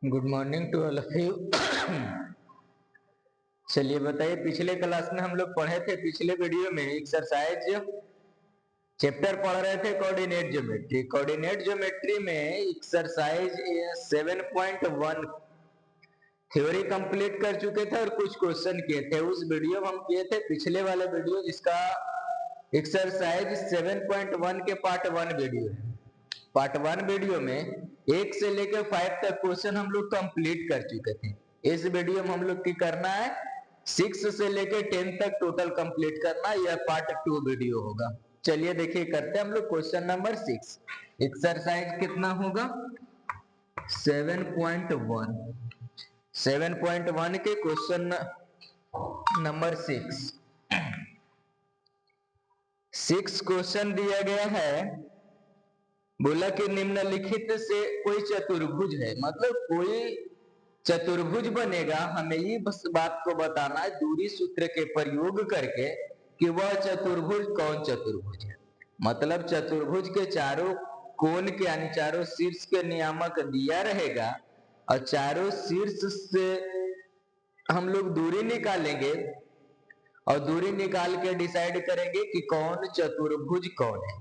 Good morning to all of you. चलिए बताइए, पिछले क्लास में हम लोग पढ़े थे, पिछले वीडियो में एक्सरसाइज चैप्टर पढ़ रहे थे कोऑर्डिनेट ज्योमेट्री। कोऑर्डिनेट ज्योमेट्री में एक्सरसाइज 7.1 थ्योरी कंप्लीट कर चुके थे और कुछ क्वेश्चन किए थे। उस वीडियो में हम किए थे पिछले वाले वीडियो, जिसका एक्सरसाइज 7.1 के पार्ट 1 वीडियो है। पार्ट 1 वीडियो में 1 से लेकर 5 तक क्वेश्चन हम लोग कंप्लीट कर चुके थे। इस वीडियो में हम लोग की करना है 6 से लेकर 10 तक टोटल कंप्लीट करना। यह पार्ट 2 वीडियो होगा। चलिए देखिए, करते हैं हम लोग क्वेश्चन नंबर 6। एक्सरसाइज कितना होगा? 7.1। 7.1 के क्वेश्चन नंबर 6 क्वेश्चन दिया गया है। बोला कि निम्नलिखित से कोई चतुर्भुज है, मतलब कोई चतुर्भुज बनेगा। हमें ये बस बात को बताना है दूरी सूत्र के प्रयोग करके कि वह चतुर्भुज कौन चतुर्भुज है। मतलब चतुर्भुज के चारों कोण के यानी चारों शीर्ष के नियामक दिया रहेगा और चारों शीर्ष से हम लोग दूरी निकालेंगे और दूरी निकाल के डिसाइड करेंगे कि कौन चतुर्भुज कौन है।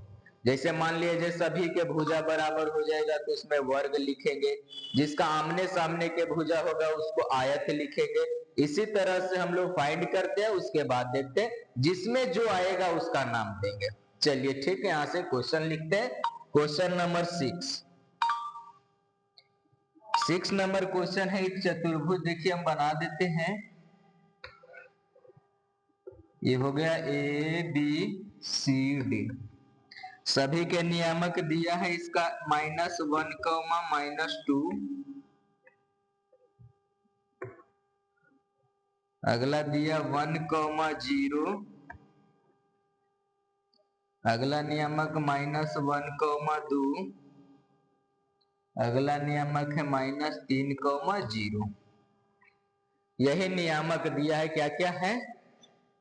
जैसे मान लीजिए सभी के भुजा बराबर हो जाएगा तो उसमें वर्ग लिखेंगे, जिसका आमने सामने के भुजा होगा उसको आयत लिखेंगे। इसी तरह से हम लोग फाइंड करते हैं, उसके बाद देखते हैं जिसमें जो आएगा उसका नाम देंगे। चलिए ठीक है, यहां से क्वेश्चन लिखते हैं। क्वेश्चन नंबर 6 नंबर क्वेश्चन है, एक चतुर्भुज देखिए हम बना देते हैं। ये हो गया ए बी सी डी, सभी के नियामक दिया है इसका -1, -2। अगला दिया 1, 0। अगला नियामक -1, 2। अगला नियामक है -3, 0। यही नियामक दिया है। क्या क्या है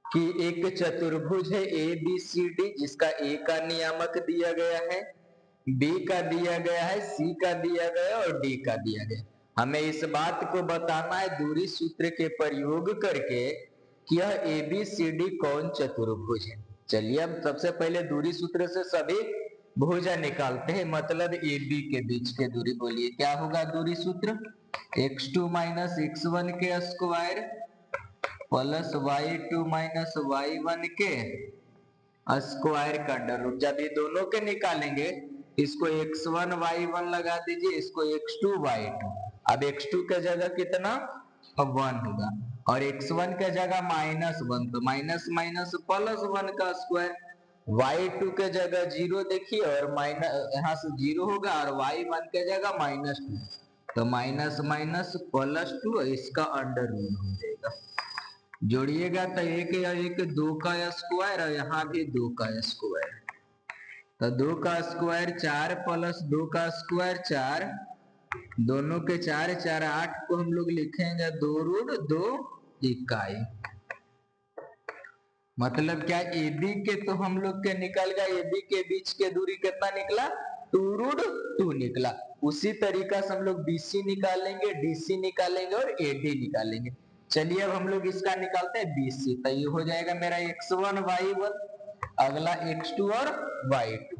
कि एक चतुर्भुज है ए बी सी डी, जिसका ए का नियामक दिया गया है, बी का दिया गया है, सी का दिया गया और डी का दिया गया। हमें इस बात को बताना है दूरी सूत्र के प्रयोग करके कि यह ए बी सी डी कौन चतुर्भुज है। चलिए अब सबसे पहले दूरी सूत्र से सभी भुजा निकालते हैं, मतलब ए बी के बीच के दूरी। बोलिए क्या होगा दूरी सूत्र? x2 - x1 के स्क्वायर प्लस y2 - y1 के स्क्वायर का अंडर रूट। जब ये दोनों के निकालेंगे, इसको x1 y1 लगा दीजिए, इसको x2 y2। अब x2 के जगह कितना 1 होगा और x1 के जगह -1, तो माइनस माइनस +1 का स्क्वायर। y2 के जगह 0 देखिए और यहाँ से 0 होगा और y1 के जगह -2, तो माइनस माइनस +2, इसका अंडर रूट हो जाएगा। जोड़िएगा तो एक या एक 2 का स्क्वायर और यहाँ भी 2 का स्क्वायर, तो 2 का स्क्वायर 4 प्लस 2 का स्क्वायर 4, दोनों के 4 4 8 को हम लोग लिखेंगे 2√2 इकाई। मतलब क्या ए बी के तो हम लोग के निकल गया, ए बी के बीच के दूरी कितना निकला 2√2 निकला। उसी तरीका से हम लोग BC निकालेंगे, DC निकालेंगे और AD निकालेंगे। चलिए अब हम लोग इसका निकालते हैं BC, तो ये हो जाएगा मेरा x1 y1, अगला x2 और y2,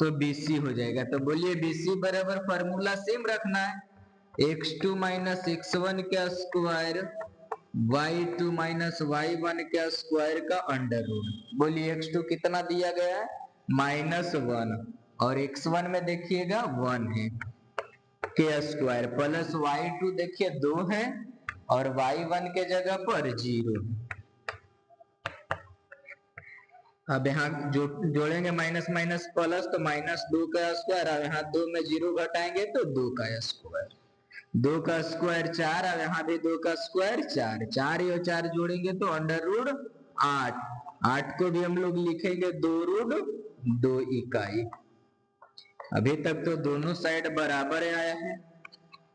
तो BC हो जाएगा। तो बोलिए BC बराबर फॉर्मूला सेम रखना है, x2 - x1 का स्क्वायर y2 - y1 के स्क्वायर का अंडर रूट। बोलिए x2 कितना दिया गया है -1 और x1 में देखिएगा 1 है के स्क्वायर प्लस y2 देखिए 2 है और y1 के जगह पर 0। अब यहाँ जो जोड़ेंगे माइनस माइनस प्लस, तो -2 का स्क्वायर और यहाँ 2 में 0 घटाएंगे तो 2 का स्क्वायर। 2 का स्क्वायर 4 और यहाँ भी 2 का स्क्वायर 4, 4 और 4 जोड़ेंगे तो अंडर रूट 8। 8 को भी हम लोग लिखेंगे 2√2 इकाई। अभी तक तो दोनों साइड बराबर आया है।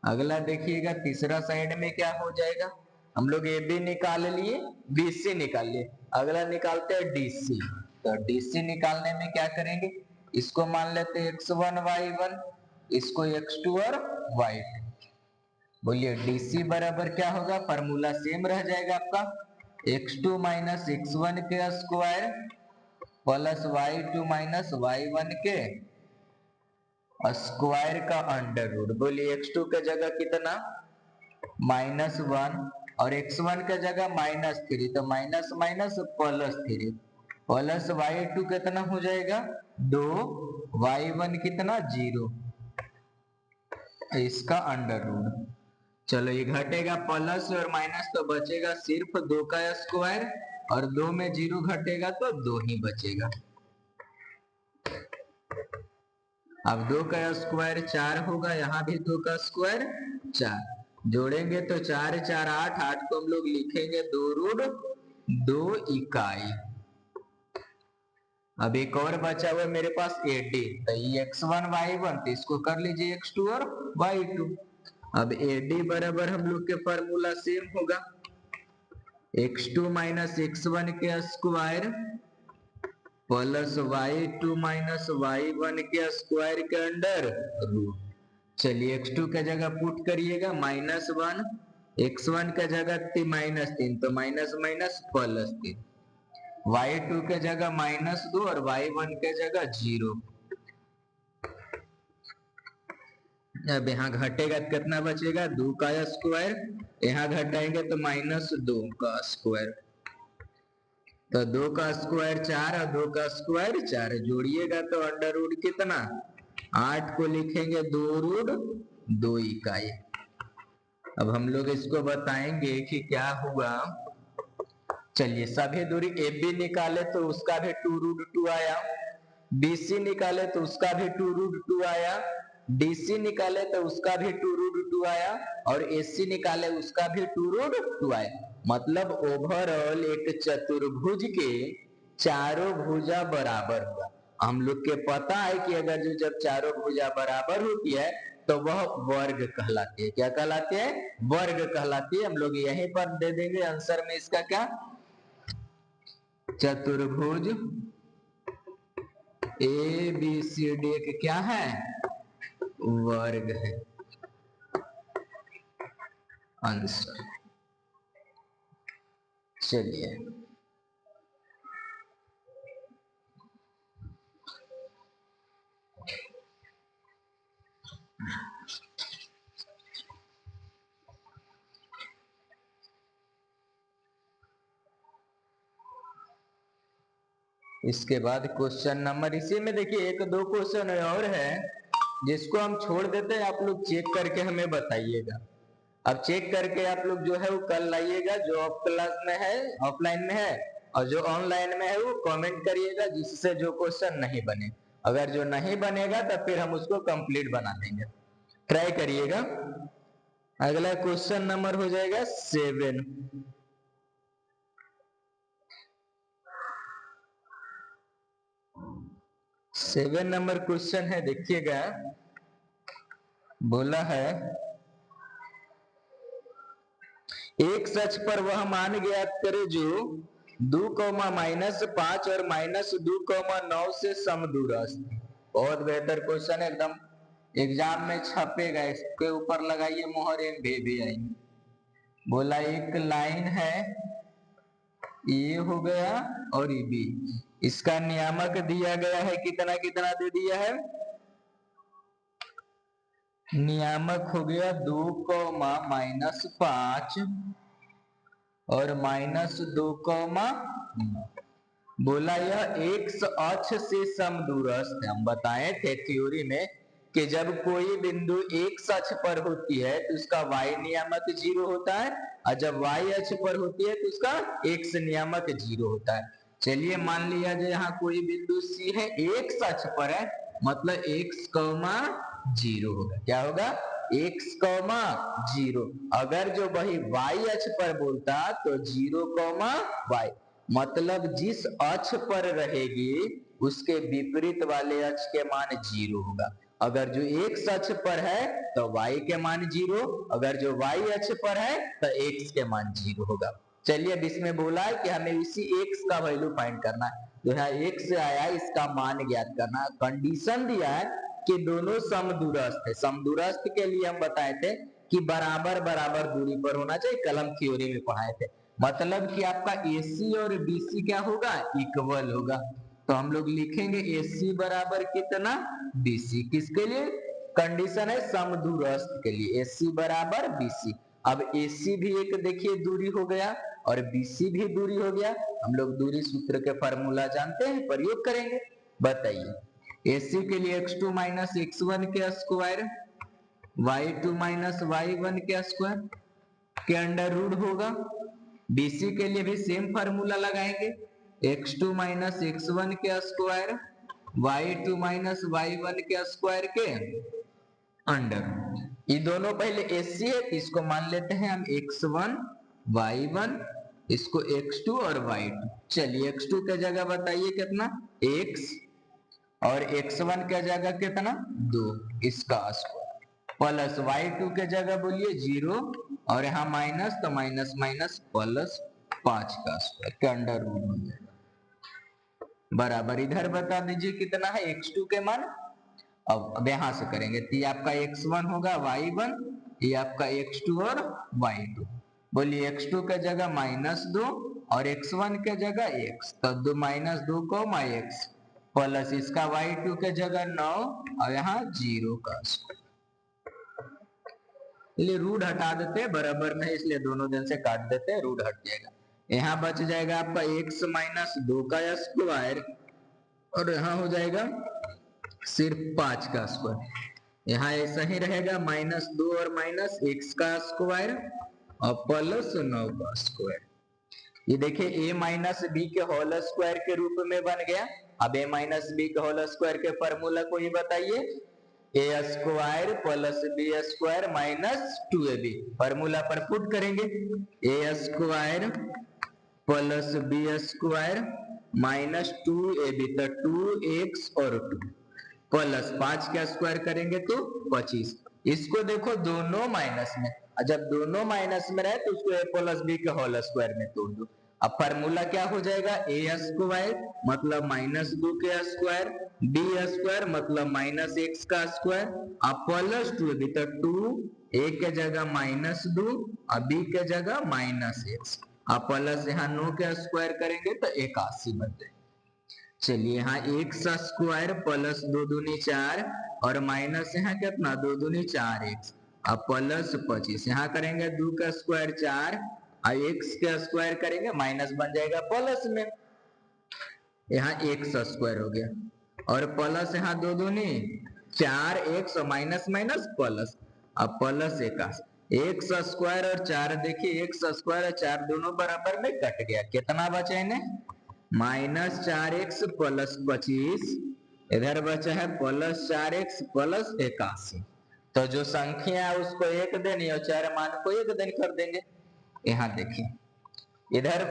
अगला देखिएगा तीसरा साइड में क्या हो जाएगा। हम लोग ए बी निकाल लिए, BC निकाल लिए, अगला निकालते हैं DC। तो DC निकालने में क्या करेंगे, इसको मान लेते हैं x1 y1 इसको x2 और y2। बोलिए DC बराबर क्या होगा, फॉर्मूला सेम रह जाएगा आपका, x2 माइनस x1 के square plus y2 minus y1 के स्क्वायर का अंडर रूट। बोलिए x2 के जगह कितना -1 और x1 के जगह -3, तो माइनस माइनस +3 प्लस y2 कितना हो जाएगा 2, y1 कितना 0, इसका अंडर रूट। चलो ये घटेगा प्लस और माइनस तो बचेगा सिर्फ 2 का स्क्वायर, और 2 में 0 घटेगा तो 2 ही बचेगा। अब 2 का स्क्वायर 4 होगा, यहाँ भी 2 का स्क्वायर 4, जोड़ेंगे तो 4 4 8, 8 को हम लोग लिखेंगे 2√2 इकाई। अब एक और बचा हुआ मेरे पास AD, तो ये x1 y1, तो इसको कर लीजिए x2 और y2। अब AD बराबर हम लोग के फॉर्मूला सेम होगा, x2 माइनस x1 के square plus y2 minus y1 के स्क्वायर के अंडर रूट। चलिए x2 के जगह पुट करिएगा -1, x1 के जगह -3, तो माइनस माइनस +3, y2 के जगह -2 और y1 के जगह 0। अब यहाँ घटेगा तो कितना बचेगा 2 का स्क्वायर, यहाँ घटाएंगे तो -2 का स्क्वायर, तो 2 का स्क्वायर 4 और 2 का स्क्वायर 4, जोड़िएगा तो अंडर रूट कितना 8 को लिखेंगे 2√2 इकाई। अब हम लोग इसको बताएंगे कि क्या हुआ। चलिए सभी दूरी AB निकाले तो उसका भी 2√2 आया, BC निकाले तो उसका भी 2√2 आया, DC निकाले तो उसका भी 2√2 आया, और AC निकाले उसका भी 2√2 आया। मतलब ओवरऑल एक चतुर्भुज के चारों भुजा बराबर हुआ। हम लोग के पता है कि अगर जो जब चारों भुजा बराबर होती है तो वह वर्ग कहलाती है। क्या कहलाती है, वर्ग कहलाती है। हम लोग यहीं पर दे देंगे आंसर में इसका क्या, चतुर्भुज ABCD के क्या है, वर्ग है आंसर। चलिए इसके बाद क्वेश्चन नंबर, इसी में देखिए 1-2 क्वेश्चन और है जिसको हम छोड़ देते हैं, आप लोग चेक करके हमें बताइएगा। अब चेक करके आप लोग जो है वो कल लाइएगा, जो ऑफ क्लास में है ऑफलाइन में है, और जो ऑनलाइन में है वो कमेंट करिएगा जिससे जो क्वेश्चन नहीं बने। अगर जो नहीं बनेगा तो फिर हम उसको कंप्लीट बना देंगे, ट्राई करिएगा। अगला क्वेश्चन नंबर हो जाएगा 7। 7 नंबर क्वेश्चन है, देखिएगा। बोला है एक सच पर वह मान ज्ञात करे जो 2,-5 और -2,9 से समदूरस्थ। बहुत बेहतर क्वेश्चन है, एकदम एग्जाम में छपेगा, इसके ऊपर लगाइए मोहर, भी आएंगे। बोला एक लाइन है, ये हो गया और ये भी, इसका नियामक दिया गया है, कितना कितना दे दिया है, नियामक हो गया 2,-5 और -2,9। बोला यह एक्स अक्ष से समदूरस्थ है। हम बताए थे थ्योरी में कि जब कोई बिंदु एक्स अक्ष पर होती है तो उसका y नियामक 0 होता है, और जब y अक्ष पर होती है तो उसका x नियामक 0 होता है। चलिए मान लिया जो यहाँ कोई बिंदु C है, एक्स अक्ष पर है, मतलब x, 0 होगा। क्या होगा, x, 0। अगर जो वही y अक्ष पर बोलता तो 0, y, मतलब जिस अक्ष पर रहेगी उसके विपरीत वाले अक्ष के मान 0 होगा। अगर जो x अक्ष पर है तो y के मान 0, अगर जो y अक्ष पर है तो x के मान 0 होगा। चलिए अब इसमें बोला है कि हमें इसी x का वैल्यू फाइंड करना है, जो है x से आया इसका मान ज्ञात करना है। कंडीशन दिया है कि दोनों समदूरस्थ है। समदूरस्थ के लिए हम बताए थे कि बराबर बराबर दूरी पर होना चाहिए, कलम थ्योरी में पढ़ाए थे। मतलब कि आपका AC और BC क्या होगा, इक्वल होगा। तो हम लोग लिखेंगे AC बराबर कितना, BC। किसके लिए कंडीशन है, समदूरस्थ के लिए, AC बराबर BC। अब AC भी एक देखिए दूरी हो गया और BC भी दूरी हो गया। हम लोग दूरी सूत्र के फार्मूला जानते हैं, प्रयोग करेंगे। बताइए AC के लिए x2 माइनस x1 के स्क्वायर, y2 माइनस y1 के स्क्वायर के अंडर रूट होगा। BC के लिए भी सेम फार्मूला लगाएंगे, x2 माइनस x1 के स्क्वायर, y2 माइनस y1 के स्क्वायर के अंडर। ये दोनों पहले AC है, इसको मान लेते हैं हम x1 y1, इसको x2 और y2। चलिए x2 के जगह बताइए कितना, x, और x1 के जगह कितना 2, इसका स्क्वायर, प्लस y2 के जगह बोलिए 0, और यहाँ माइनस, तो माइनस माइनस प्लस 5 का स्क्वायर के अंडर रूट हो जाएगा, बराबर। इधर बता दीजिए कितना है x2 के मान। अब यहां से करेंगे तो ये आपका x1 होगा y1, ये आपका x2 और y2। बोलिए x2 के जगह -2 और x1 के जगह x, तो -2 x प्लस इसका y2 के जगह 9 और यहाँ 0 का स्क्वायर। इसलिए रूट हटा देते हैं, बराबर नहीं इसलिए दोनों दिन से काट देते हैं, रूट हट जाएगा। यहाँ बच जाएगा आपका x -2 का स्क्वायर, और यहाँ हो जाएगा सिर्फ 5 का स्क्वायर। यहाँ ऐसा ही रहेगा -2 और माइनस x का स्क्वायर और प्लस 9 का स्क्वायर। ये देखिए a माइनस बी के होल स्क्वायर के रूप में बन गया। अब a माइनस बी के होल स्क्वायर के फॉर्मूला को ही बताइए, a square plus b square minus 2ab। Formula पर पुट करेंगे, a square plus b square minus 2ab, तो 2x और 2 प्लस 5 का स्क्वायर करेंगे तो 25। इसको देखो दोनों माइनस में, जब दोनों माइनस में रहे तो उसको a प्लस बी के होल स्क्वायर में तोड़ दो। अब फार्मूला क्या हो जाएगा, a स्क्वायर मतलब -2 के स्क्वायर, b स्क्वायर मतलब -x का स्क्वायर, अब प्लस 2b, तो 2 a के जगह -2 और b के जगह -x, अब प्लस यहाँ 9 के स्क्वायर करेंगे तो 81 बन जाएगा। चलिए यहाँ x स्क्वायर प्लस 2 दूनी 4 और माइनस यहाँ कितना 2 दूनी 4x, अब प्लस 25, यहाँ करेंगे 2 का स्क्वायर 4 और x का स्क्वायर करेंगे माइनस बन जाएगा प्लस में, यहाँ x स्क्वायर हो गया, और प्लस यहाँ 2 दूनी 4x और माइनस माइनस प्लस, अब प्लस 81, x स्क्वायर और 4, देखिए x स्क्वायर और 4 दोनों बराबर में कट गया, कितना बचा इन्हें -4x प्लस 25, इधर बचा है प्लस 4x प्लस 81। तो जो संख्या है उसको एक देनी और चार मान को एक दिन कर देंगे। यहाँ देखिए इधर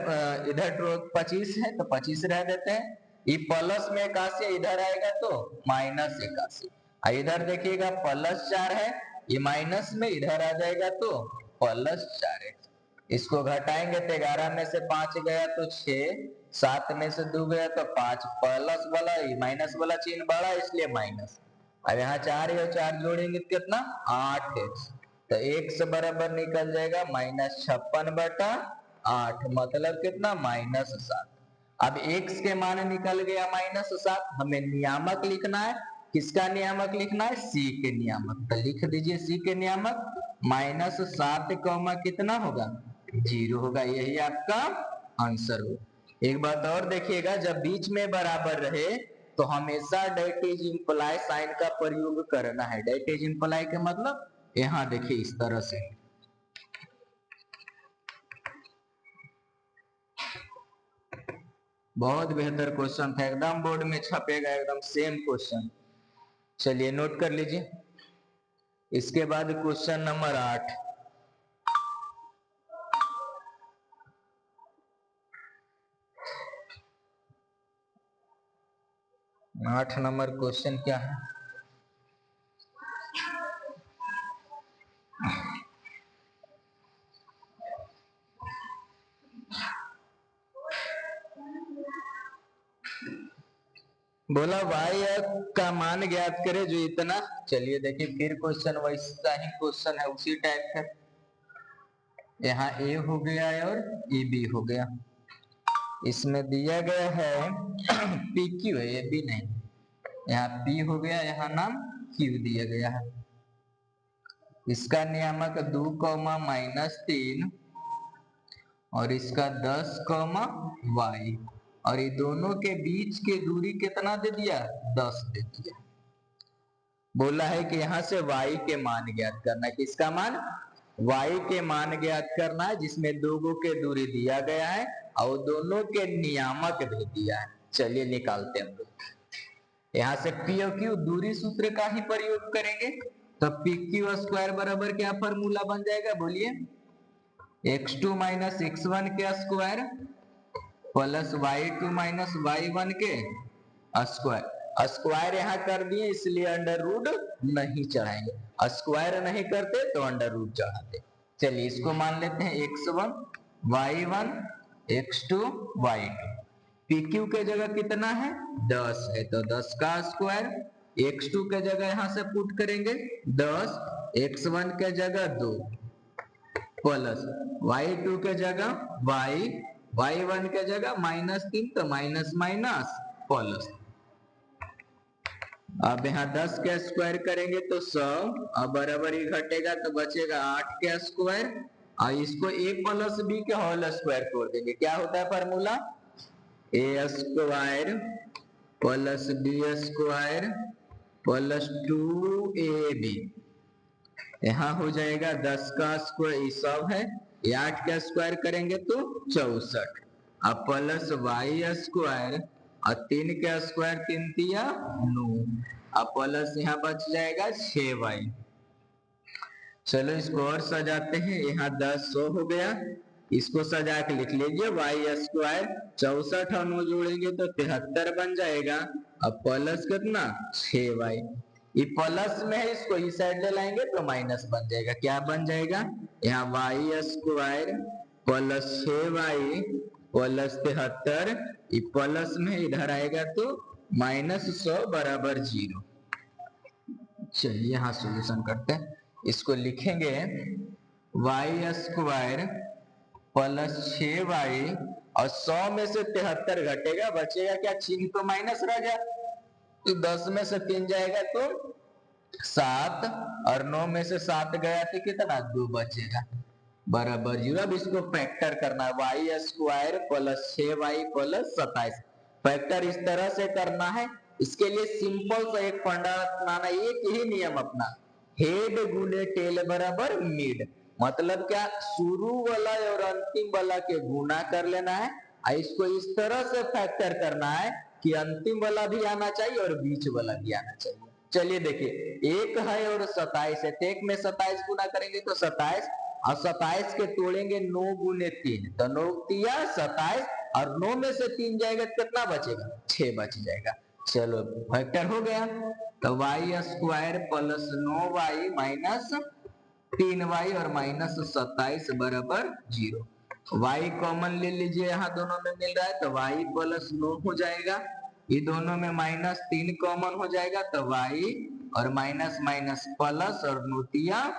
इधर 25 है तो 25 रह देते हैं, ये प्लस में 81 इधर आएगा तो -81, इधर देखिएगा प्लस 4 है, ये माइनस में इधर आ जाएगा तो प्लस 4x। इसको घटाएंगे तो 11 में से 5 गया तो 6, 7 में से 2 गया तो 5, प्लस वाला माइनस वाला चिन्ह बड़ा इसलिए माइनस। अब यहाँ 4 और 4 जोड़ेंगे कितना 8x, तो x बराबर निकल जाएगा -56/8, मतलब कितना -7। अब x के मान निकल गया -7, हमें नियामक लिखना है, किसका नियामक लिखना है, c के नियामक, तो लिख दीजिए c के नियामक -7 कितना होगा 0 होगा, यही आपका आंसर होगा। एक बात और देखिएगा, जब बीच में बराबर रहे तो हमेशा डेट इज इंप्लाई साइन का प्रयोग करना है। डेट इज इंप्लाई के मतलब यहाँ देखिए इस तरह से, बहुत बेहतर क्वेश्चन था, एकदम बोर्ड में छपेगा, एकदम सेम क्वेश्चन। चलिए नोट कर लीजिए। इसके बाद क्वेश्चन नंबर 8, 8 नंबर क्वेश्चन क्या है, बोला y का मान ज्ञात करे जो इतना। चलिए देखिए फिर क्वेश्चन वैसा ही क्वेश्चन है, उसी टाइप का। यहाँ a हो गया और ये b हो गया। इसमें दिया गया है पी क्यू है, ये बी नहीं, यहाँ पी हो गया, यहाँ नाम क्यू दिया गया है। इसका नियामक 2 -3 और इसका 10 y, और ये दोनों के बीच की दूरी कितना दे दिया, 10 दे दिया। बोला है कि यहाँ से y के मान ज्ञात करना है। किसका मान, y के मान ज्ञात करना है, जिसमें दोनों के दूरी दिया गया है और दोनों के नियामक दे दिया है। चलिए निकालते हैं हम लोग। यहाँ से पी और क्यू दूरी सूत्र का ही प्रयोग करेंगे, तो पी क्यू स्क्वायर बराबर क्या फॉर्मूला बन जाएगा, बोलिए, x2 - x1 के स्क्वायर प्लस y2 - y1 के स्क्वायर। स्क्वायर यहाँ कर दिए इसलिए अंडर रूट नहीं चढ़ाएंगे, स्क्वायर नहीं करते तो अंडर रूट चढ़ाते। चलिए इसको मान लेते हैं x1 y1 x2 y2। pq के जगह कितना है, 10 है, तो 10 का स्क्वायर। x2 के जगह यहां से पुट करेंगे 10, x1 के जगह 2 प्लस y2 के जगह y, y1 के जगह -3, तो माइनस माइनस प्लस। अब यहाँ 10 के स्क्वायर करेंगे तो 100, अब बराबर ही घटेगा तो बचेगा 8 के स्क्वायर, और इसको a प्लस बी के होल स्क्वायर तोड़ देंगे। क्या होता है formula, a square plus B square plus 2ab। यहाँ हो जाएगा 10 का स्क्वायर, ये सब है, 8 का स्क्वायर करेंगे तो 64, अब प्लस y स्क्वायर और 3 का स्क्वायर 3 तिया 9, अब प्लस यहाँ बच जाएगा 6y। चलो इसको और सजाते हैं, यहाँ 10 100 हो गया, इसको सजा के लिख लीजिए y स्क्वायर 64 और 9 जोड़ेंगे तो 73 बन जाएगा, अब प्लस कितना 6y। ये प्लस में है, इसको इस साइड ले लाएंगे तो माइनस बन जाएगा। क्या बन जाएगा, यहाँ y square plus 6y plus 73, ये प्लस में इधर आएगा तो -100 बराबर 0। चलिए यहाँ सॉल्यूशन करते हैं, इसको लिखेंगे y स्क्वायर प्लस 6y और 100 में से 73 घटेगा, बचेगा क्या, चिन्ह तो माइनस रह गया, तो 10 में से 3 जाएगा तो 7, और 9 में से 7 गया तो कितना, 2 बचेगा बराबर 0। अब इसको फैक्टर करना है, y square plus 6y plus 27, factor इस तरह से करना है। इसके लिए सिंपल सा एक फंडा अपनाना, एक ही नियम अपना, हेड गुने टेल बराबर मिड। मतलब क्या, शुरू वाला और अंतिम वाला के गुना कर लेना है, और इसको इस तरह से फैक्टर करना है कि अंतिम वाला भी आना चाहिए और बीच वाला भी आना चाहिए। चलिए देखिए, एक है और 27 है, तो एक में 27 गुना करेंगे तो 27, और 27 के तोड़ेंगे 9 गुने 3, तो 9 तिया 27, और 9 में से 3 जाएगा तो कितना बचेगा, 6 बच जाएगा। चलो फैक्टर हो गया, तो y square plus 9y minus 3y और माइनस 27 बराबर 0। y कॉमन ले लीजिए, यहाँ दोनों में मिल रहा है, तो y प्लस 9 हो जाएगा, ये दोनों में -3 कॉमन हो जाएगा, तो y और माइनस माइनस प्लस और 9 तिया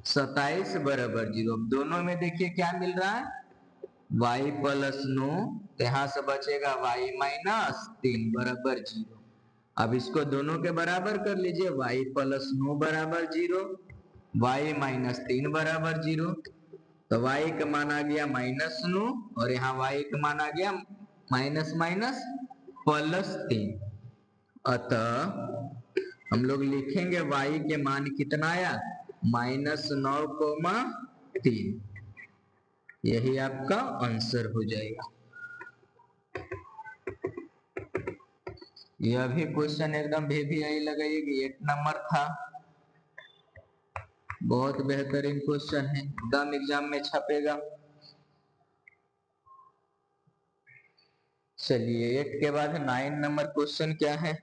27 बराबर 0। दोनों में देखिए क्या मिल रहा है, y प्लस 9, तो यहाँ से बचेगा y माइनस 3 बराबर 0। अब इसको दोनों के बराबर कर लीजिए, y प्लस 9 बराबर 0, y माइनस 3 बराबर 0, तो y का मान आ गया -9 और यहाँ y का मान आ गया माइनस माइनस प्लस 3। अतः हम लोग लिखेंगे y के मान कितना आया, -9,3। यही आपका आंसर हो जाएगा। यह भी क्वेश्चन एकदम VVI लगाइए, 8 नंबर था, बहुत बेहतरीन क्वेश्चन है, एकदम एग्जाम में छपेगा। चलिए 8 के बाद 9 नंबर क्वेश्चन क्या है,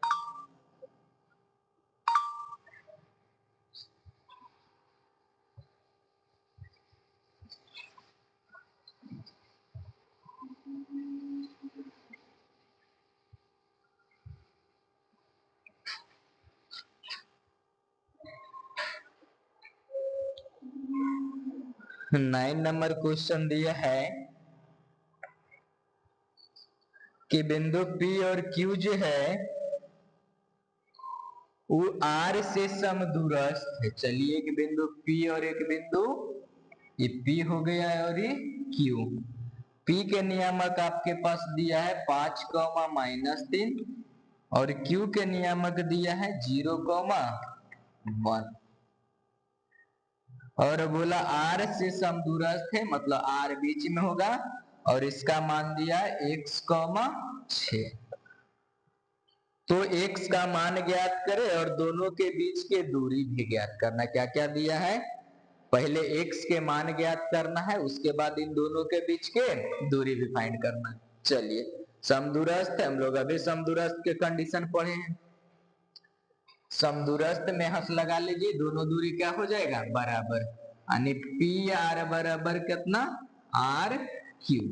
9 नंबर क्वेश्चन दिया है कि बिंदु P और Q जो है वो R से समदूरस्थ है। चलिए एक बिंदु P और एक बिंदु, ये P हो गया है और ये Q। P के नियामक आपके पास दिया है 5, -3 और Q के नियामक दिया है 0, 1 और बोला R से समदूरस्थ है, मतलब R बीच में होगा और इसका मान दिया है x, 6। तो x का मान ज्ञात करें और दोनों के बीच के दूरी भी ज्ञात करना। क्या क्या दिया है? पहले x के मान ज्ञात करना है, उसके बाद इन दोनों के बीच के दूरी भी फाइंड करना है। चलिए समदूरस्थ, हम लोग अभी समदूरस्थ के कंडीशन पढ़े हैं। समदूरस्थ में हंस लगा लीजिए, दोनों दूरी क्या हो जाएगा? बराबर, यानी पी आर बराबर कितना? R Q.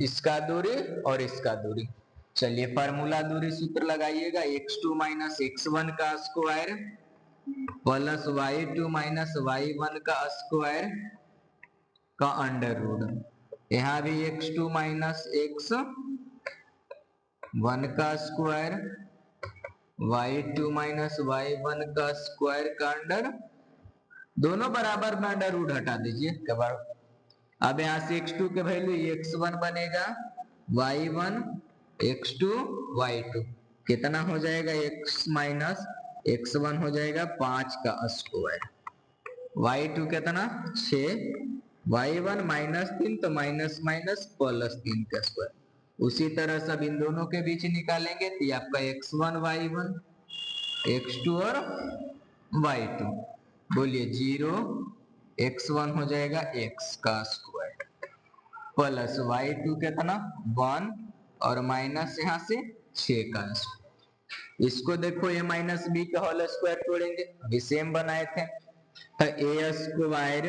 इसका दूरी और इसका दूरी। चलिए फार्मूला दूरी सूत्र लगाइएगा, x2 माइनस x1 का square plus y2 minus y1 का स्क्वायर का अंडर रूट। यहाँ भी x2 माइनस x1 का स्क्वायर, y2 माइनस y1 का स्क्वायर का अंडर, दोनों बराबर में अंडर रूट हटा दीजिए। अब यहाँ से x2 के वैल्यू x1 बनेगा, y1 x2 y2 कितना हो जाएगा? x माइनस x1 हो जाएगा 5 का स्क्वायर, y2 कितना? 6, y1 -3 तो माइनस माइनस प्लस 3 का स्क्वायर। उसी तरह सब इन दोनों के बीच निकालेंगे तो ये आपका x1 y1, x2 और y2, बोलिए 0, x1 हो जाएगा x का स्क्वायर प्लस y2 कितना? 1 और माइनस यहाँ से 6 का स्क्वायर। इसको देखो ये माइनस बी का होल स्क्वायर तोड़ेंगे, अभी सेम बनाए थे, तो A square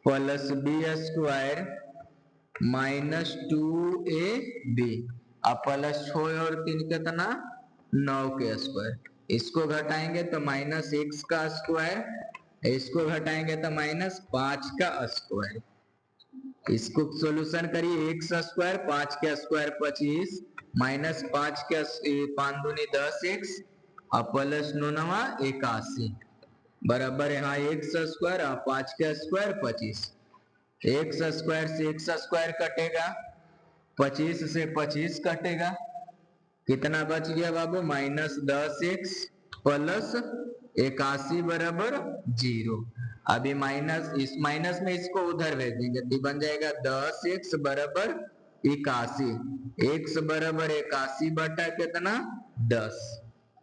plus B square minus 2ab अब प्लस 6 और 3 कितना? 9 के स्क्वायर। इसको घटाएंगे तो माइनस x का स्क्वायर, इसको घटाएंगे तो माइनस 5 का स्क्वायर। इसको सोल्यूशन करिए, x स्क्वायर 5 के स्क्वायर 25 माइनस 5 के 5 दूनी 10x और प्लस 9 81 बराबर यहाँ x स्क्वायर और 5 के स्क्वायर 25। x स्क्वायर से x स्क्वायर कटेगा, 25 से 25 कटेगा, कितना बच गया बाबू? माइनस 10x प्लस 81 बराबर 0। अभी माइनस, इस माइनस में इसको उधर भेज देंगे तो बन जाएगा 10x बराबर 81, x बराबर 81 बटा कितना? 10।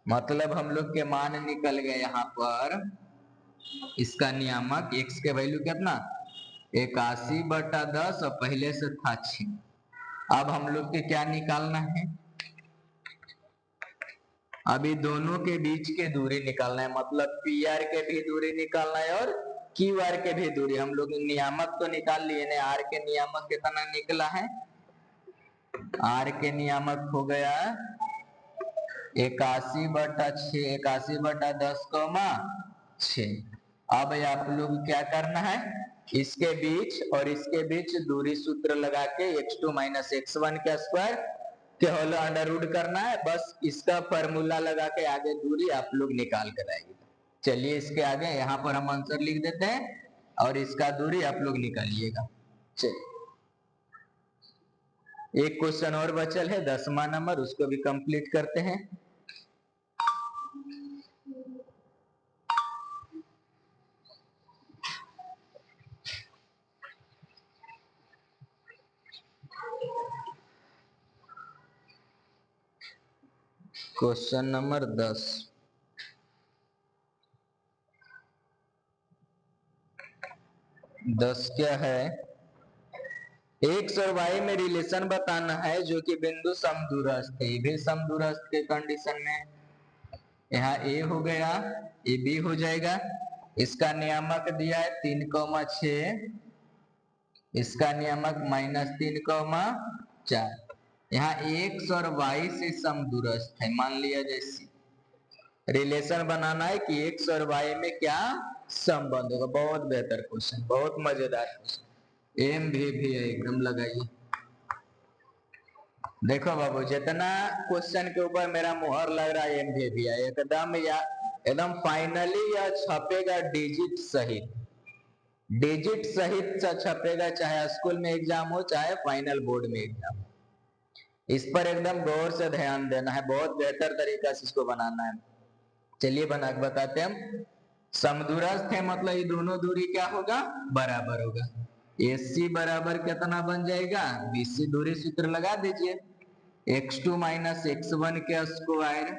मतलब हम लोग के मान निकल गए यहाँ पर, इसका नियामक x के वैल्यू कितना? 81 बटा 10 और पहले से था 6। अब हम लोग के क्या निकालना है? अभी दोनों के बीच के दूरी निकालना है, मतलब पी आर के भी दूरी निकालना है और क्यू आर के भी दूरी। हम लोग नियामक तो निकाल लिए ना, आर के नियामक कितना निकला है? आर के नियामक हो गया 81 बटा 6, 81 बटा 10, 6। अब आप लोग क्या करना है? इसके बीच और इसके बीच दूरी सूत्र लगा के x2 माइनस x1 का स्क्वायर के होल अंडर रूट करना है। बस इसका फॉर्मूला लगा के आगे दूरी आप लोग निकाल कर आएंगे। चलिए इसके आगे यहाँ पर हम आंसर लिख देते हैं और इसका दूरी आप लोग निकालिएगा। चलिए एक क्वेश्चन और बचल है 10वां नंबर, उसको भी कंप्लीट करते हैं। क्वेश्चन नंबर 10, क्या है? एक्स और वाई में रिलेशन बताना है जो कि बिंदु समदूरस्थ है। ये भी समदूरस्थ के कंडीशन में, यहाँ ए हो गया, ये बी हो जाएगा। इसका नियामक दिया है 3, 6, इसका नियामक -3, 4। यहाँ एक्स और वाई से समदूरस्थ है, मान लिया जैसे, रिलेशन बनाना है कि x और y में क्या संबंध होगा। बहुत बेहतर क्वेश्चन, बहुत मजेदार क्वेश्चन, एम भी है एकदम लगाइए। देखो बाबू, जितना क्वेश्चन के ऊपर मेरा मुहर लग रहा है एम भी है एकदम, या एकदम फाइनली यह छपेगा डिजिट सहित, डिजिट सहित छपेगा, चाहे स्कूल में एग्जाम हो चाहे फाइनल बोर्ड में एग्जाम हो। इस पर एकदम गौर से ध्यान देना है, बहुत बेहतर तरीका से इसको बनाना है। चलिए बना के बताते हैं हम। समदूरस्थ है मतलब ये दोनों दूरी क्या होगा, बराबर होगा। AC बराबर कितना बन जाएगा, BC दूरी सूत्र लगा दीजिए, x2 माइनस x1 के स्क्वायर,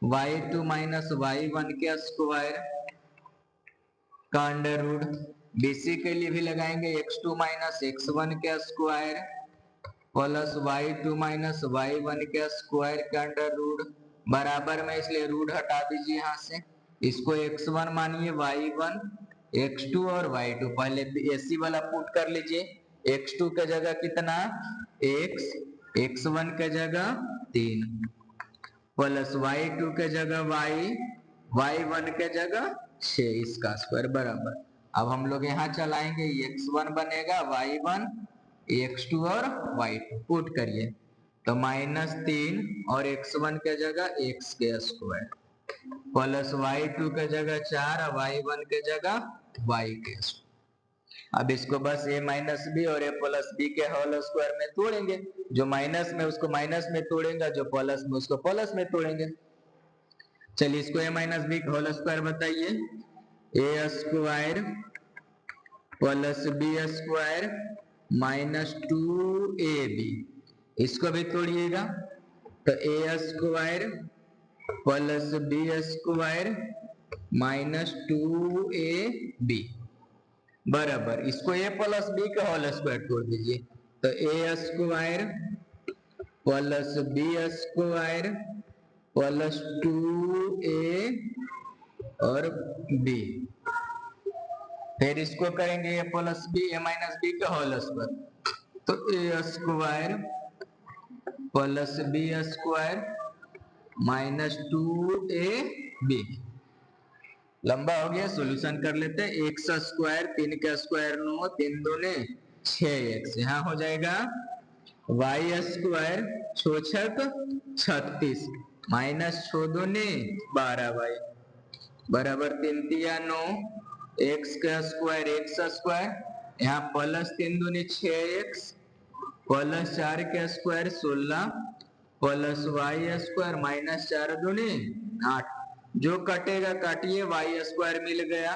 y2 माइनस y1 के स्क्वायर का अंडर रूट। BC के लिए भी लगाएंगे x2 माइनस x1 के square plus y2 minus y1 के स्क्वायर का अंडर रूट, बराबर में इसलिए रूट हटा दीजिए यहाँ से। इसको x1 मानिए, y1, x2 और y2। पहले AC वाला पुट कर लीजिए, x2 के जगह कितना x, x1 के जगह 3 प्लस y2 के जगह y, y1 के जगह 6, इसका स्क्वायर बराबर। अब हम लोग यहाँ चलाएंगे, x1 बनेगा, y1, x2 और y2 पुट करिए तो -3 और x1 के जगह x के स्क्वायर प्लस y2 के जगह 4 और y1 के जगह y के स्क्वायर। अब इसको बस a माइनस बी और a प्लस बी के होल स्क्वायर में तोड़ेंगे, जो माइनस में उसको माइनस में तोड़ेंगे, जो प्लस में उसको प्लस में तोड़ेंगे। चलिए इसको a minus b whole square बताइए, a square plus B square minus 2ab, इसको भी तोड़िएगा तो a square plus B square minus 2ab बराबर, इसको a प्लस बी का होल स्क्वायर तोड़ दीजिए तो a square plus B square plus 2a और b, फिर इसको करेंगे a plus b, a minus B का होल स्क्वायर तो a square plus B square minus 2ab। लंबा हो गया, सॉल्यूशन कर लेते हैं। x स्क्वायर, 3 का स्क्वायर 9, 3 दूने 6x, यहाँ हो जाएगा y स्क्वायर 6 36 माइनस 6 दूने 12y बराबर 3 तिया 9, x का स्क्वायर x स्क्वायर, यहाँ प्लस 3 दूनी 6x प्लस 4 का square 16 plus y square minus 4 दूनी 8, जो कटेगा काटिए, y स्क्वायर मिल गया,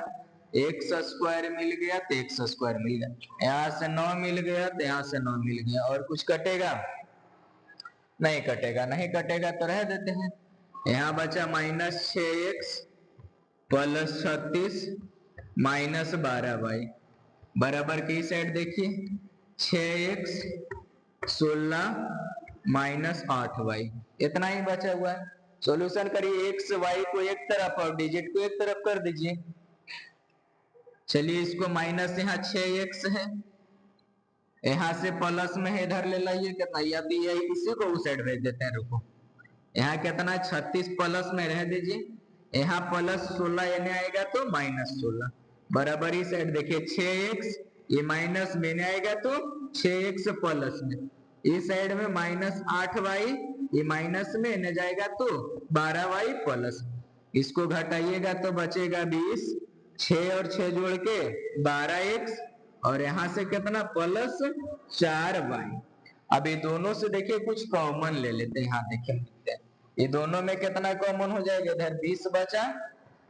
x स्क्वायर मिल गया तो x स्क्वायर मिल गया, यहाँ से 9 मिल गया तो यहाँ से 9 मिल गया, और कुछ कटेगा नहीं कटेगा, नहीं कटेगा तो रह देते हैं। यहाँ बचा minus 6x plus 36 minus 12y बराबर की साइड देखिए, 6x 16 माइनस 8y, इतना ही बचा हुआ है। सॉल्यूशन करिए, x y को एक तरफ और डिजिट को एक तरफ कर दीजिए। चलिए इसको माइनस, यहाँ 6x है, यहाँ से प्लस में है, इधर ले लाइए कितना, या तो ये इसी को उस साइड भेज देते हैं, रुको, यहाँ कितना 36 प्लस में रह दीजिए, यहाँ प्लस 16 यानी आएगा तो माइनस 16 बराबर ही साइड देखिए 6x, ये माइनस में आएगा तो 6x प्लस में, इस साइड में माइनस 8y, ये माइनस में न जाएगा तो 12y प्लस, इसको घटाइएगा तो बचेगा 20, 6 और 6 जोड़ के 12x और यहाँ से कितना प्लस 4y। अब ये दोनों से देखिए कुछ कॉमन ले लेते हैं, यहाँ देखिए ये दोनों में कितना कॉमन हो जाएगा, इधर 20 बचा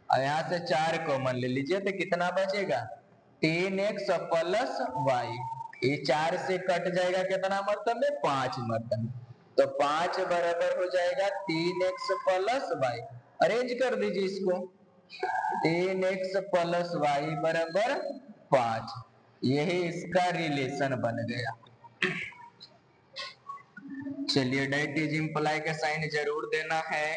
और यहाँ से 4 कॉमन ले लीजिए तो कितना बचेगा 3x प्लस y, ये 4 से कट जाएगा कितना मरतब में 5 मरतब, तो 5 बराबर हो जाएगा 3x प्लस y, अरेंज कर दीजिए इसको, 3x प्लस y बराबर 5, यही इसका रिलेशन बन गया। चलिए डेट इज इंप्लाई का साइन जरूर देना है।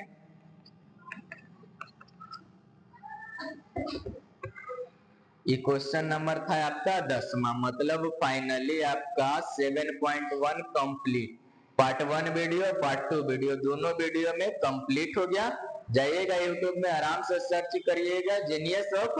ये क्वेश्चन नंबर था आपका 10वां, मतलब फाइनली आपका 7.1 complete, part 1 video part 2 video दोनों वीडियो में कंप्लीट हो गया। जाइएगा यूट्यूब में आराम से सर्च करिएगा जीनियस ऑफ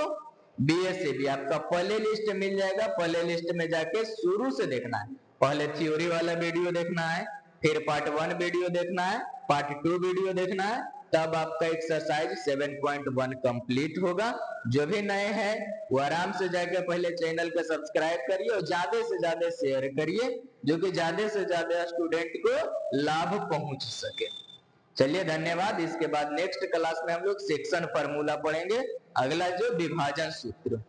बीएसएबी, आपका प्ले लिस्ट मिल जाएगा। प्ले लिस्ट में जाके शुरू से देखना है, पहले थ्योरी वाला वीडियो देखना है, फिर पार्ट 1 वीडियो देखना है, पार्ट 2 वीडियो देखना है, तब आपका एक्सरसाइज 7.1 कंप्लीट होगा। जो भी नए हैं वो आराम से जाके पहले चैनल को सब्सक्राइब करिए और ज्यादा से ज्यादा शेयर करिए, जो कि ज्यादा से ज्यादा स्टूडेंट को लाभ पहुंच सके। चलिए धन्यवाद। इसके बाद नेक्स्ट क्लास में हम लोग सेक्शन फार्मूला पढ़ेंगे, अगला जो विभाजन सूत्र।